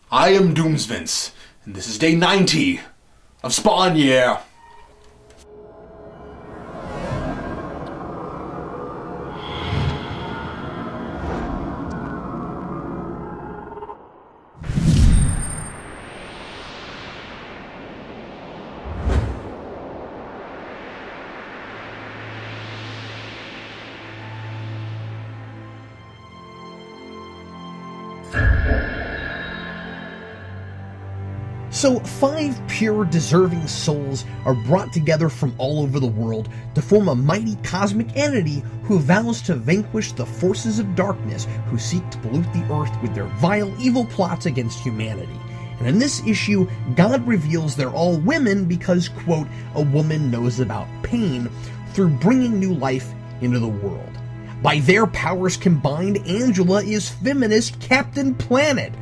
I am Doomsvince, and this is day 90 of Spawn Year. So 5 pure, deserving souls are brought together from all over the world to form a mighty cosmic entity who vows to vanquish the forces of darkness who seek to pollute the earth with their vile, evil plots against humanity. And in this issue, God reveals they're all women because, quote, a woman knows about pain through bringing new life into the world. By their powers combined, Angela is feminist Captain Planet.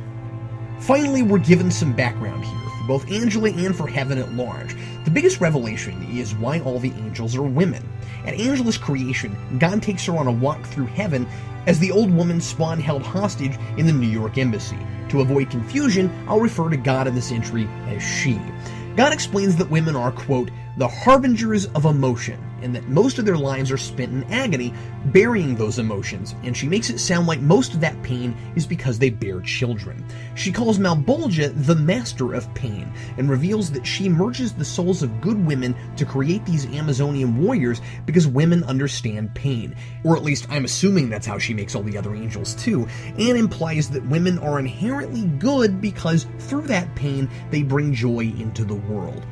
Finally, we're given some background here, for both Angela and for Heaven at large. The biggest revelation is why all the angels are women. At Angela's creation, God takes her on a walk through heaven as the old woman Spawn held hostage in the New York Embassy. To avoid confusion, I'll refer to God in this entry as she. God explains that women are, quote, the harbingers of emotion, and that most of their lives are spent in agony, burying those emotions, and she makes it sound like most of that pain is because they bear children. She calls Malbolgia the master of pain, and reveals that she merges the souls of good women to create these Amazonian warriors because women understand pain. Or at least I'm assuming that's how she makes all the other angels too, and implies that women are inherently good because through that pain they bring joy into the world.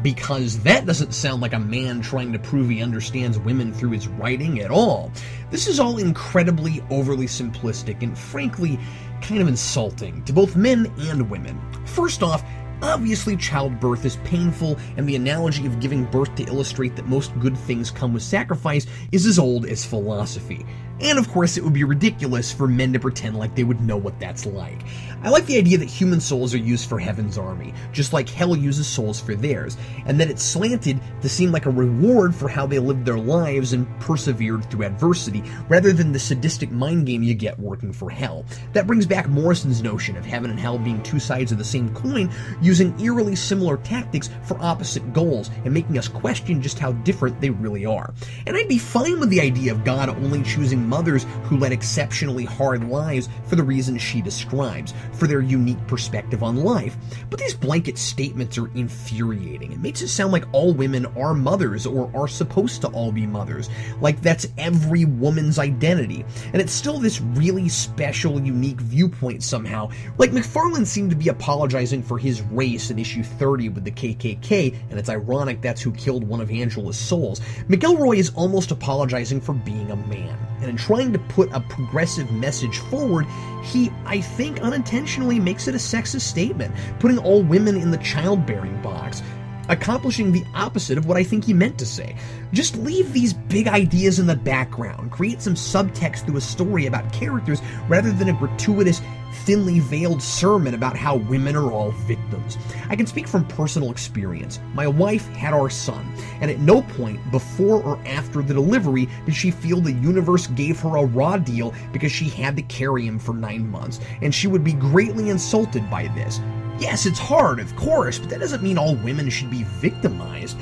Because that doesn't sound like a man trying to prove he understands women through his writing at all. This is all incredibly overly simplistic and frankly kind of insulting to both men and women. First off, obviously childbirth is painful, and the analogy of giving birth to illustrate that most good things come with sacrifice is as old as philosophy. And of course it would be ridiculous for men to pretend like they would know what that's like. I like the idea that human souls are used for Heaven's army, just like Hell uses souls for theirs, and that it's slanted to seem like a reward for how they lived their lives and persevered through adversity, rather than the sadistic mind game you get working for Hell. That brings back Morrison's notion of Heaven and Hell being two sides of the same coin, using eerily similar tactics for opposite goals, and making us question just how different they really are. And I'd be fine with the idea of God only choosing mothers who led exceptionally hard lives for the reasons she describes, for their unique perspective on life. But these blanket statements are infuriating. It makes it sound like all women are mothers, or are supposed to all be mothers, like that's every woman's identity. And it's still this really special, unique viewpoint somehow. Like McFarlane seemed to be apologizing for his race in issue 30 with the KKK, and it's ironic that's who killed one of Angela's souls. McElroy is almost apologizing for being a man. And in trying to put a progressive message forward, he, I think, unintentionally makes it a sexist statement, putting all women in the childbearing box, accomplishing the opposite of what I think he meant to say. Just leave these big ideas in the background, create some subtext through a story about characters rather than a gratuitous, thinly veiled sermon about how women are all victims. I can speak from personal experience. My wife had our son, and at no point before or after the delivery did she feel the universe gave her a raw deal because she had to carry him for 9 months, and she would be greatly insulted by this. Yes, it's hard, of course, but that doesn't mean all women should be victimized.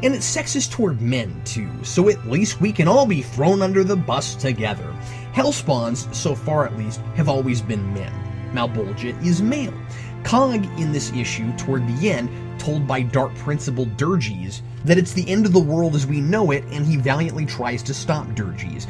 And it's sexist toward men, too, so at least we can all be thrown under the bus together. Hellspawns, so far at least, have always been men. Malbolgia is male. Cog, in this issue, toward the end, told by Dark Principal Durges that it's the end of the world as we know it, and he valiantly tries to stop Durges.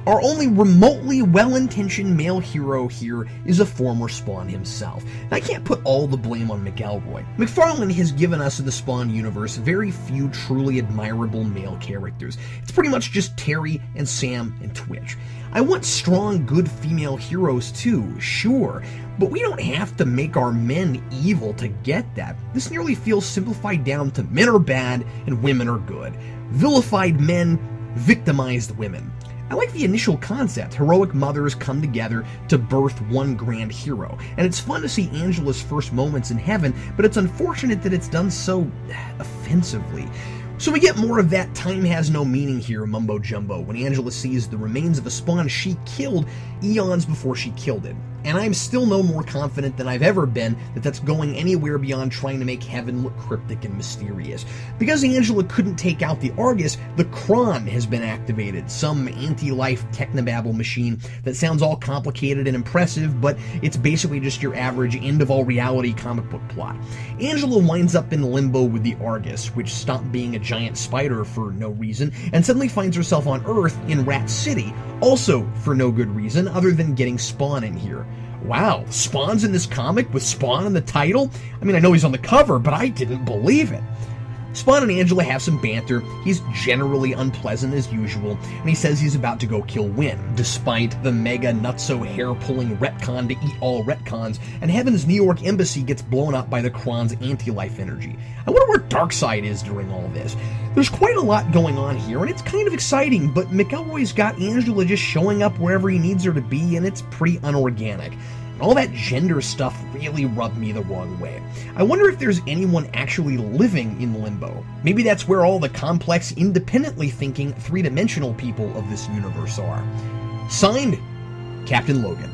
Our only remotely well-intentioned male hero here is a former Spawn himself. And I can't put all the blame on McElroy. McFarlane has given us in the Spawn universe very few truly admirable male characters. It's pretty much just Terry and Sam and Twitch. I want strong, good female heroes too, sure, but we don't have to make our men evil to get that. This nearly feels simplified down to men are bad and women are good. Vilified men, victimized women. I like the initial concept, heroic mothers come together to birth one grand hero, and it's fun to see Angela's first moments in heaven, but it's unfortunate that it's done so offensively. So we get more of that time has no meaning here mumbo-jumbo when Angela sees the remains of a spawn she killed eons before she killed it. and I'm still no more confident than I've ever been that that's going anywhere beyond trying to make heaven look cryptic and mysterious. Because Angela couldn't take out the Argus, the Kron has been activated, some anti-life technobabble machine that sounds all complicated and impressive, but it's basically just your average end-of-all-reality comic book plot. Angela winds up in limbo with the Argus, which stopped being a giant spider for no reason, and suddenly finds herself on Earth in Rat City, also for no good reason other than getting Spawn in here. Wow, Spawn's in this comic with Spawn in the title? I mean, I know he's on the cover, but I didn't believe it. Spawn and Angela have some banter. He's generally unpleasant as usual, and he says he's about to go kill Wynn, despite the mega nutso hair-pulling retcon to eat all retcons, and Heaven's New York embassy gets blown up by the Kron's anti-life energy. I wonder where Darkseid is during all this. There's quite a lot going on here, and it's kind of exciting, but McElroy's got Angela just showing up wherever he needs her to be, and it's pretty unorganic. All that gender stuff really rubbed me the wrong way. I wonder if there's anyone actually living in Limbo. Maybe that's where all the complex, independently thinking, three-dimensional people of this universe are. Signed, Captain Logan.